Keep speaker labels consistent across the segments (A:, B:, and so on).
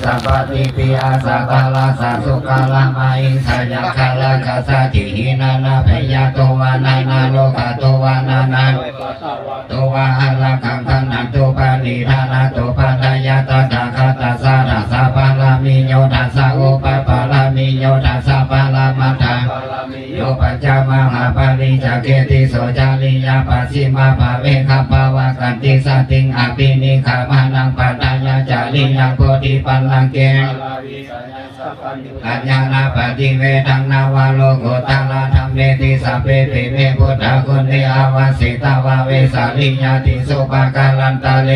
A: สัพพติปิอาสัพพะลาสัสุกาลามาอิสยาคาลาคาสาติหินานาพยาโตวานานาโลกาโตวานานาโตวาหะละคังคันนันโตปานิธานาโตปัฏยาตถาคตสาราสาปาลามิโยทัสสะโอปปาลามิโยทัสสะปาลามัทธาโยปัจจามหาปาริจักเกติโสจาริยาปัสสิมาภาเวคะภาวะกันติสติงอภินิขามานังปัฏฐายาจาริยังโพธิปัลลังเกกัญญาณปฏิเวทังนาวาโลกุตาลาธรรมเมติสัพเพปิเมพุทธคุณเนอาวาสิตาวาเวสาลิญาติสุปกาลันตาเล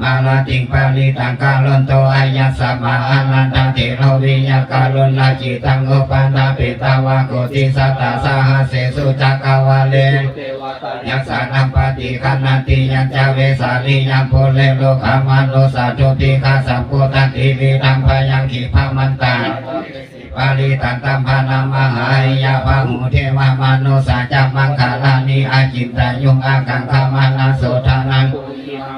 A: มาลาติงปาลิตังกาลนโตอายัสสมาอนันตติโรวิยากาลุนาจิตังอุปันดาปิตาวาโกติสัตตาสหเสสุจักวาเลยัสสานัมปฏิคันนาติยัญจเวสาลิยังโพเลโลกามันโลสัจจุติคาสัมพุทธันติวิธัมพยังขิภามันตังปาริตันตัมภานามหายาภาหุเทวามนุสัจจมังคลานิอาจินตยุงอากังคามานาโสทานัง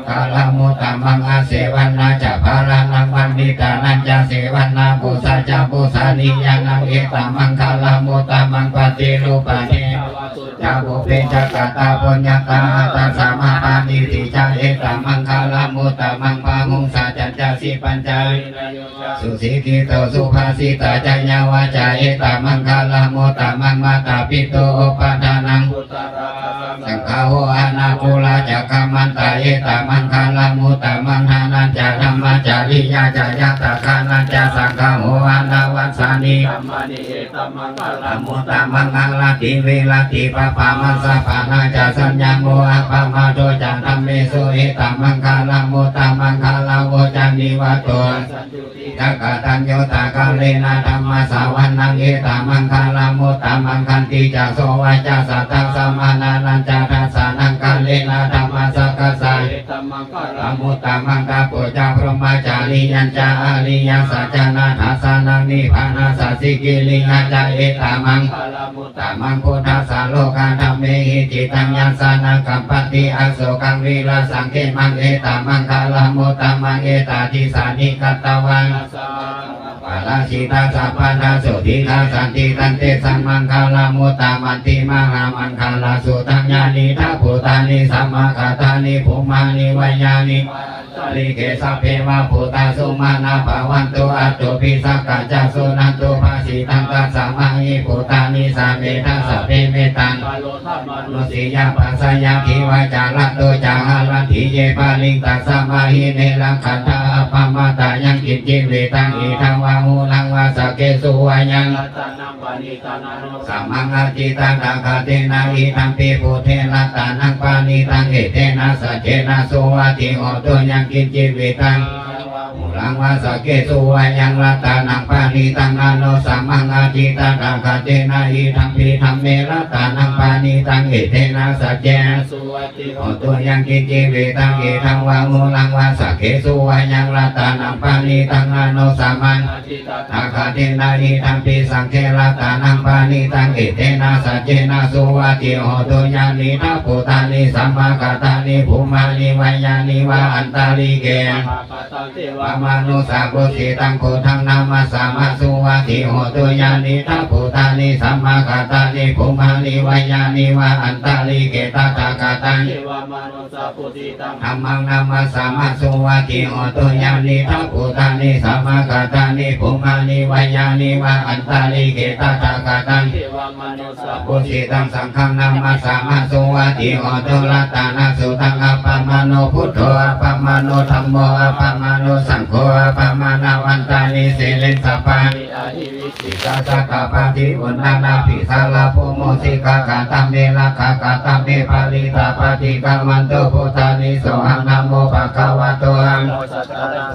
A: กาลมุตตมังอาเสวันนาจะภารานังวันนิตานันจะเสวันนาปุสัจจะปุสานิยานังเอตมังคลามุตตมังปฏิรูปะเนจาบุเพจักตาปุญญาตาตัสสะมาปานิติจาเอตมังคลามุตตมังปามุงสัจจะสีปัญจสุสีติโตสุภาสิตาจญาวาจาเอตมังคลามุตตมังมาตาปิโตอุปทานังสังฆาโหอานาภูลาจักขมันตาเอตมังคลามุตตมังหานันจะธรรมจาริยาจายาตคานันจะสังฆาโหอานาวัสสานิมุตตมังอาลาติเวลาติปะปามัสสะปานาจะสัญญาโมอะปะมาโตจันธัมเมสุเอตมังคลามุตตมังคลาโวจานิวัตโตจักตัญโยตากาเลนะธรรมสาวันนังเอตมังคลามุตตมังคันติจะโสวาจาสัตตสมานานันจะทัสสานังกาเลนะธรรมสักสะมุตตมังกาปุจจาพรหมจารียัญจาอริยสัจจานาทัสสานังนิพพานาสัสสิกิลิงาจาเอตมังตมังพุทธัสสะโลกาธัมเมหิจิตังยัสสานากัมปติอโศกังวิลาสังเขมังเอตมังคลามุตตมังเอตติสานิกัตตวังปาราชิตาสัพพนาสุทิคาสันติตันเตสัมมังคลามุตตมันติมหามังคลาสุตัญญานิทัพพุตานิสัมมาคาตานิภูมานิวัยญานิลิเกสัพเพวะพุทธสุมาณาภาวันตุอัตตุปิสักกะจักสุนันตุภาสิตังตัสสะมังหิพุตานิสาเมทัสสะเพเมตังนุสิยาปัสสยาทิวาจาระโตจาหะลันทิเยปาลิงตัสสะมาหิเนลังคันธาภามาตายังกิจจิเวตังอิทังวาหูลังวาสเกสุวายังสัมมังอาจิตังตาคาเตนะอิทังปิปุเทนะตานังปานิตังเอเตนะสัจเจนะสุวัติโหตุยังกิจจิเวตังลังวาสเกสุวายังรัตานังปานิตังอโนสัมมังอาจิตังตาคาเตนะอิทังปิธัมเมรัตานังปานิตังเอเตนะสัจเจนะสุวัติโหตุยังกิจจิเวตังเอทังวาหูลังวาสเกสุวายังรัตานังปานิตังอโนสัมมังตาคาเตนะอิทังปิสังเขรัตานังปานิตังเอเตนะสัจเจนะสุวัติโหตุยังนิทัพพุตานิสัมมาคาตานิภูมานิวัยญานิวะอันตาลิเกวะมานุสาปุสิตังโคทังนามาสามาสุวัติโหตุยานิทัพพุตานิสัมมาคาตานิภูมานิวัยญานิวะอันตาลิเกตตากาตังธัมมังนามาสามาสุวัติโหตุยานิทัพพุตานิสัมมาคาตานิภูมานิวัยญานิวะอันตาลิเกตตากาตังปุสิตังสังฆังนามาสามาสุวัติโหตุรัตตานาสุตังอัปปมาโนพุทโธอัปปมาโนธัมโมอัปปมาโนสังโฆอัปปมานาวันตานิเสเลนสัพพะสิกาสักกะปะทิอุณนานาภิสาลาภูโมสิกากาตัมเมลากากาตัมเมปาลิตาปฏิกามันโตพุทธานิโสหังนะโมภะคะวะโตหัง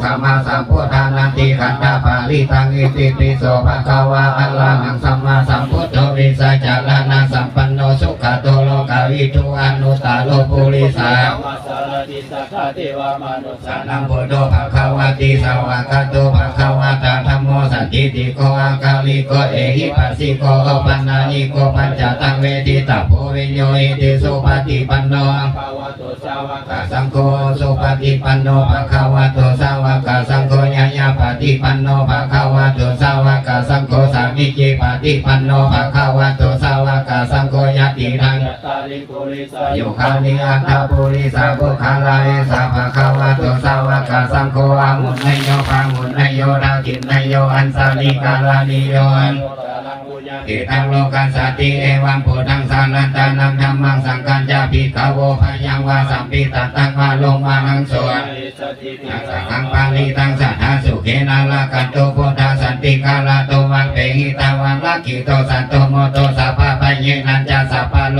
A: สัมมาสัมพุทธานันติขันธปาลิตังอิติปิโสภะคะวะอะระหังสัมมาสัมพุทโธวิสัจจารณะสัมปันโนสุขโตโลกาวิทูอนุตตโลปุริสาสันนังพุทโธภะคะวะติสาวะคโตภะคะวะตาธัมโมสันติติโกอาคาลิโกเอหิปัสสิโกปันนานิโกปัญจตังเวทิตาโพวิญโยอิติสุปฏิปันโนสังโฆสุปฏิปันโนภะคะวะโตสาวกสังโฆญาญา ปฏิปันโนภะคะวะโตสาวกสังโฆสามิจิปฏิปันโนภะคะวะโตสาวกสังโฆยติทังโยคานิอัตถปุริสาบุคาลาเอสาภะคะวะโตสาวกสังโฆอามุนโยภามุนโยดากินโยอันสานิกาลานิโยอันอิทังโลกัสสติเอวังโพธังสานันตานังธัมมังสังฆัญจาภิกขโวพยังวาสัมปิตตังวาโลมานังสวนสังฆังปาลิตังสัทธาสุเขนาลาคันโตโพธาสันติกาลาโตวังเปหิตาวังลักขิโตสันโตโมโตสัพพะปะเยนันจาสัพพะโล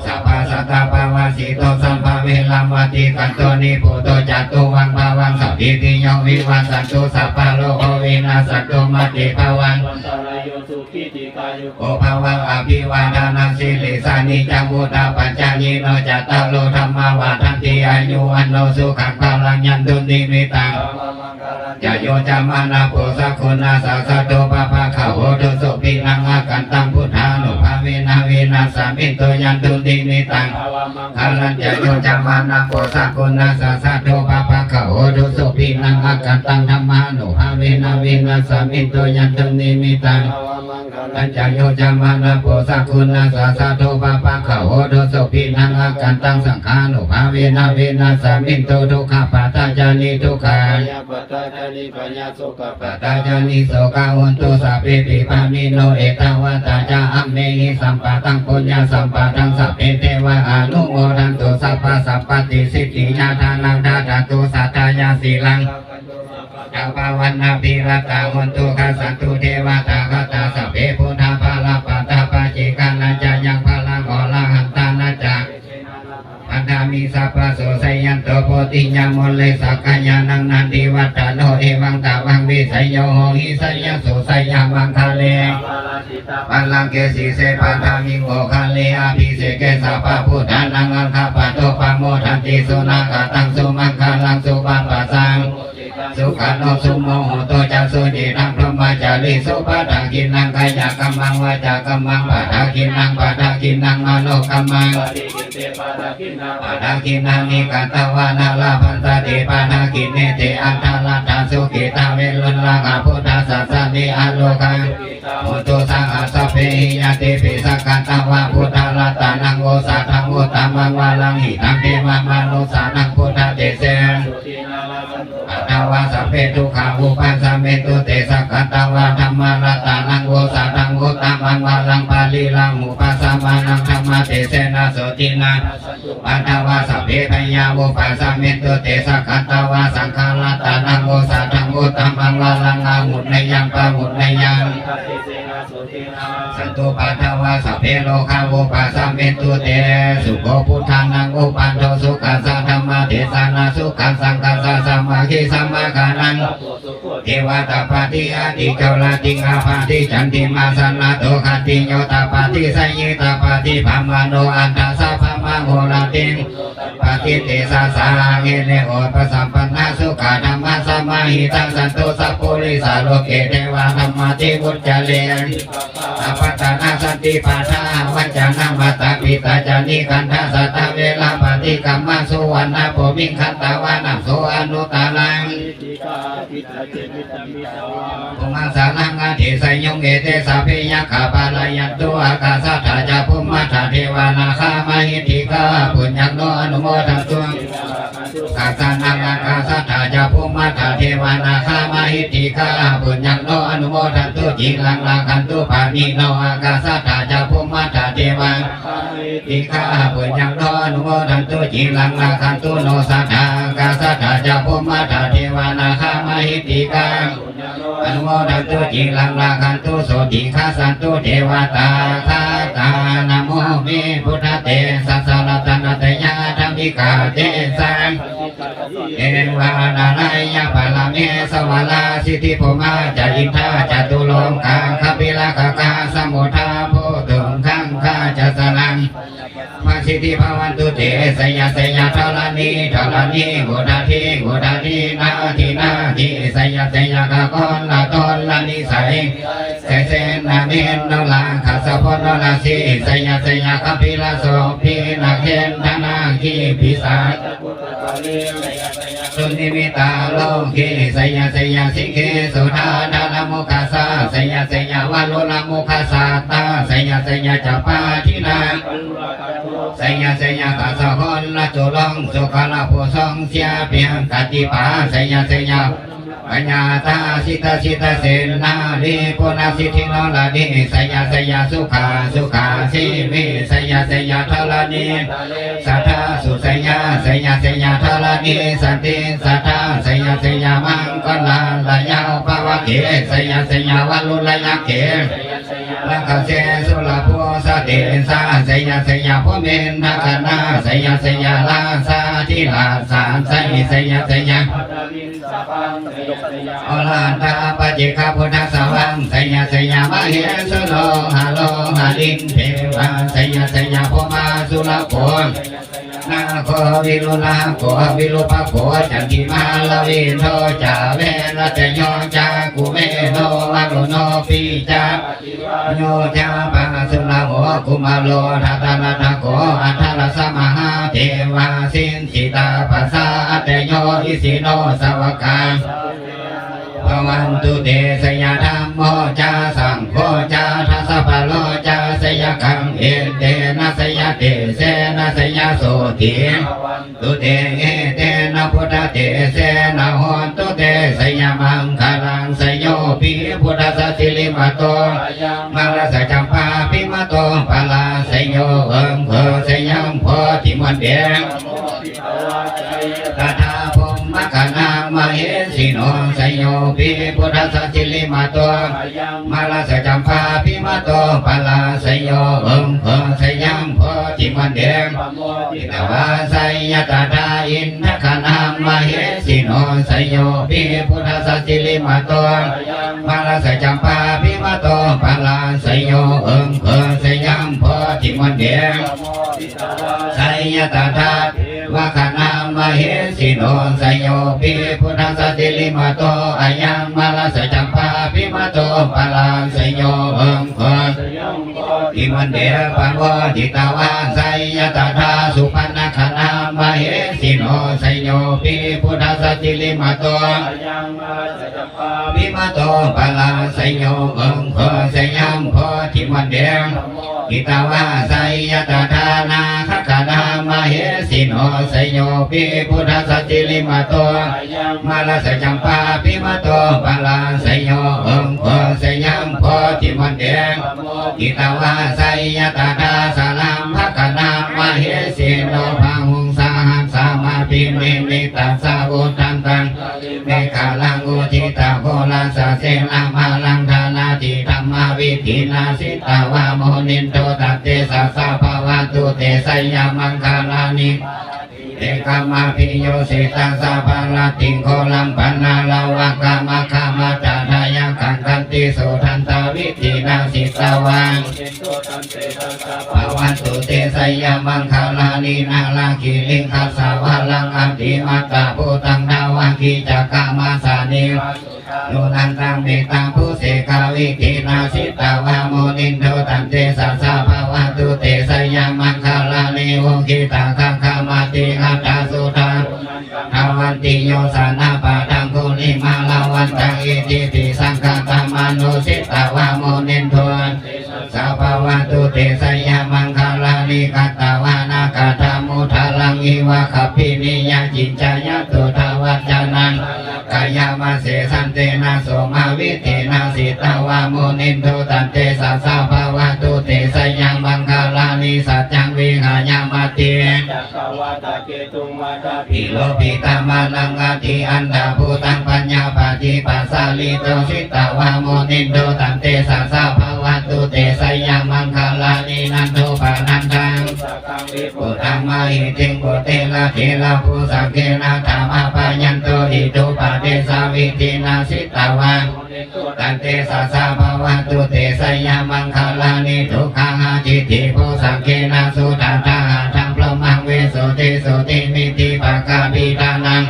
A: สัพพะสัตตาภาวะสิโตสัมภเวลัมวัติกันโตนิโพโตจัตตุวังภาวังสัพพิติโยวิวัสสันตุสัพพะโลกวินาศตุมัตติภาวังโอภาวังอภิวาทานาสิริสานิจังมุตตาปัจจายิโนจัตตาโลธรรมวาทันติอายุวันโนสุขังพลังยันตุนิมิตังจะโยจามานาโพสักคุณาสัสโตปะภะคะโหตุสุปินังอากันตังพุทธานุภาเวนะเวนะสามิโตยันตุนิมิตังขันธ์จะโยจามานาโพสักคุณาสัสโตปะภะคะโหตุสุปินังอากันตังธรรมานุภาเวนะเวนะสามิโตยันตุนิมิตังขันธ์จะโยจามานาโพสักคุณาสัสโตปะภะคะโหตุสุปินังอากันตังสังฆานุภาเวนะเวนะสามิโตทุกขปัตตาจานิทุกขาปัตตาจานิโสกาหุนตุสัพเพปิปามิโนเอตาวตาจาอัมเมหิสัมปะตังปุญญาสัมปะตังสัพเพเทวะอนุโมทันตุสัพพะสัพพติสิทธิญาทานังทาตตุสัตตายาสีลังยาปาวันนาภิรตาหุนตุขัสสันตุเทวตาคตาสัพเพพุทธาภาลาปัตตาปะจิกานัจจายังภาลังอรหันตานัจจาปัญญามิสัพพะโสไสยันโตโพธิญาโมเลสักขญานังนันติวัตตโนเอวังตาวังวิสัยโยโหหิสัยโสไสยามังคาเลปัลลังเกสีเสปัตตามิโงคาเลอภิเสเกสัพพะพุทธานังอังคาปะโตปะโมทันติสุนักตังสุมังคาลังสุปปัสสังสุขันโนสุโมโหโตจักสุจิตังพรหมจารีสุปะทังกินังกายกัมมังวาจากัมมังปะทากินังปะทากินังมโนกัมมังปะทากินังนิกัตตวานาลาพันตติปะทากิเนติอันทาลัตถาสุขิตาเวลุลาภพุทธสัสสะนิอโลกังโมตุสังอาสัพเพหิยติปิสักกัตตวะพุทธลัตตานังโอสัทธังโอตามังวาลังหิตังเทวามนุสานังพุทธเตเสอัตตวะสัพเพทุกขาอุปัสสะเมตุเตสักกัตตวะธัมมารัตตานังโอสัทธังโอตามังวาลังปาลีลังอุปัสสะมานังธัมมาเตเสนะโสตินะอัตตวะสัพเพพยาอุปัสสะเมตุเตสักกัตตวะสังฆารัตตานังโอสัทธังโอตามังวาลังอาหุนยังปะหุนยังสันตุปัฏฐวะสัพเพโลกาวุปัสสะเมตุเตสุโขพุทธานังอุปันโทสุขัสสะธัมมาเทศนาสุขัสสังคัสสะสัมมาคิสัมมาคานังเทวตาปฏิอาติเกลาติงอาภาติจันติมาสันนาโตขันติโยตาปฏิสัยยิตาปฏิภามโนอันตาสัพพะมะโหราติงปฏิเตสะสาเงเนโอปสัมปันนาสุขาธรรมะสัมมาหิตังสันตุสัพพุริสาโลเกเทวะธรรมะติวุจจเลสัพพตานาสันติปัฏฐาวัจจานังมัตตปิตาจานิคันธาสัตตเวลาปฏิกัมมัสุวรรณโภมิคันตาวานังโสอนุตาลังภูมังสานังอาทิสยงเอเตสัพเพยัคขาปาลายันตุอากาสัทธาจาภูมิธาเทวานาคามหิทิกาปุญญังโนอนุโมทันตุกาสานังอากาสัทธาจาภูมิธาเทวานาคามหิทิกาปุญญังโนอนุโมทันตุจิลังลาคันตุปานิโนอากาสัทธาจาภูมิธาเทวาทิกาปุญญังโนอนุโมทันตุจิลังลาคันตุโนสัทธาอากาสัทธาจาภูมิธาเทวานาคามหิทิกาอนุโมทันตุจิลังลาคันตุโสติฆาสันตุเทวตาคาตานะโมเมพุทธเตสัสสะรัตนัตยาธรรมิกาเตสังเอวานาลายาปะละเมสวาลาสิทธิภูมาจายินทาจตุโลกขังคปิลากกาสมุทาโพตุงขังคาจัสนังมาสิทธิภาวันตุเตสยาสยาทาลานีโกดาทีนาทีสยาสยากะกอนลาตอนลานิสัยเสเสนาเมนโนลาขัสพนลาสีสยาคปิลาโสพีนาเคนธนาคีพิสาสุนิ นิมิตาโลกีสยาสยาสิกขีสุธาดาลมุขสาสยาสยาวาลุลมุขสาตาสยาสยาจัปปาทินาสยาสยากัสสะหนละจุลงสุขละผู้ทรงเสียเพียงกัจจิปาสยาสยาปัญญาตาสิตาสิตาเสนาลีปุณสิทธิโนลาดีสยาสยาสุขาสุขาสิวิสยาสยาทลานีสัทธาสุสยาสยาสยาทลานีสันติสัทธาสยาสยามังกลาลายาภวะเขสยาสยาวัลุลายาเขลังกเสสุลาภูสติสาสยาสยาภูเมนทคณาสยาสยาลาสาทิลาสาสยาสยาอรหันตาปจิกาพุทธสวังสยาสยามเหสุโลหะโลหะลิงเทวาสยาสยาภูมาสุลโภนาโควิรุลาโควิรุปโคจันทิมาลวินโทจาเวนะเตโยจากุเมโนวะโลโนปิจาโยจาปังสุลาโหกุมาโลทัตนาทโกอัทรสมหาเทวาสินจิตาปัสสะเตโยอิสิโนสวกาภวันตุเตสยธรรมโมจาสังโฆจาทัสสะปะโลจาสยกังเอเตนะสยเตเสนะสยโสติตุเตเอเตนะพุทธเตเสนะโหตุเตสยมังคลังสยโยปิพุทธสัสสิลิมโตมังลสจัมปาปิมโตปะลาสยโยเอิงเพอสยัมโพธิมันเดงตถาภมมะกนามเหสิโนสยโยปิพุทธสัสสิลิมโตมังลสจัมปาปิมโตปะลาสยโยเอิงเพอสยัมโพธิมันเดงอิตวาสยตถาอินทคณามเหสิโนสยโยปิพุทธสัสสิลิมโตมังลสจัมปาปิมโตปะลาสยโยเอิงเพอสยัมโพธิมันเดงสยตถาวะคณามเหสิโนสยโยปิพุทธสัสสิลิมโตอายังมังลสจัมปาปิมโตปะลาสยโยเอิงเพออิมันเดปังวจิตาวาสยตถาสุปันนคณามเหสิโนสยโยปิพุทธสัสสิลิมโตปิมโตปะลาสยโยเอิงเพอสยัมโพธิมันเดกิตาวาสยตถานาคคณามเหสิโนสยโยปิพุทธสัสสิลิมโตมังลสจัมปาปิมโตปะลาสยโยเอิงเพอสยัมโพธิมันเดกิตาวาสยตถาสลามภคณามเหสิโนภาหุงสาหัสสามาปิเมนิตัสสะอุทันตังเมฆาลังอุทิตาโคลาสะเสนามาลังธานาติธรรมวิธีนาสิตาวาโมนินโตตัตเตสัสสะภวะตุเตสยามังคาลานิเอกามาพิโยสิตังสะภาลติงโคลัมปันนาลาวะกามะคามาจาทายังขังคันติสุทันตาวิธีนาสิตาวังภวันตุเตสยามังคาลานินาลังกิลิงคัสสะวะลังอัติมัตตาภูตังนาวังกิจักขามาสานิโยนันตังเมตังผู้เสกาวิธีนาสิตาวาโมนินโทตันเตสัสสะภวันตุเตสยามังคาลานิวงกิตังคังคามาติอัตตาสุทังภวันติโยสานาปะทังคุลิมาลาวันตังอิติปิสังฆตัมมานุสิตาวาโมนินโทสัพพวันตุเตสยามังคาลานิกัตตาวานาคาธามุทาลังอิวะขพินิยจินจายตุทาวัจจานังกายามาเสสันเตนะโสมาวิเทนะสิตาวาโมนินโทตันเตสัสสะภวตุเตสยามังคาลานิสัจจังวิหายามาเตปิโลปิตามาลังอาทิอันดาภูตังปัญญาปฏิปัสสาลิโตสิตาวาโมนินโทตันเตสัสสะภวตุเตสยามังคาลานินันโทปานันทังปุตังมาหิติงปุเตละเทละภูสังเกนะธรรมปายันโตอิตุปะเตสาวิธีนาสิตาวาตันเตสัสสะภวตุเตสยามังคาลานิทุกขังอาจิติภูสังเกนะสุตตาทังพรหมังเวสุติสุติมิติปะกาปิตานัง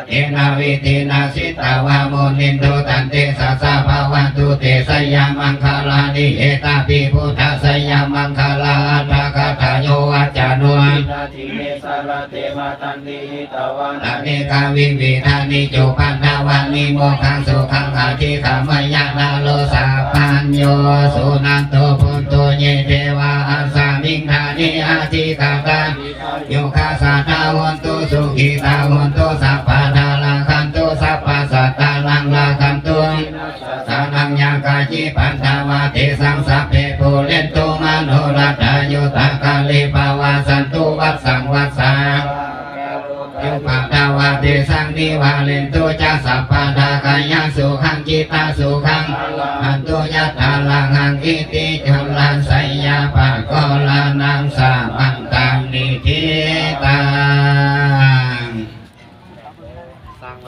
A: เอ นะวิเทนะสิตาวาโมนินโตตันเตสัสสะภาวันตุเตสยามังคลานิเอตาปิพุทธสยามังคลาอัตถกถาโยวัจจานุนาทิเมสารเตมาตันติตวานาเนกาวิวิธานิโจปันทวานิโมขังสุขังอาทิขามยานาโลสาปัญโยสุนันโตพุทโตเยเทวาอาสามิงธานิอาทิกาตาโยคาสาตาวันตุสุขิตาวันตุสัพพะทาลังคันตุสัพพะสัตตาลังลาคันตุสานังยากาจิปันทวาเทสังสัพเพปุเรนตุมโนรัตโยตากาเลปาวาสันตุวัสสังวัสสายุปตาวาเทสังนิวาเลนตุจัสสัพพะทากายะสุขังจิตาสุขังอันตุยัตถาลังอังอิติจุลันไสยาปะโกลานังสามันตังนิทิตัง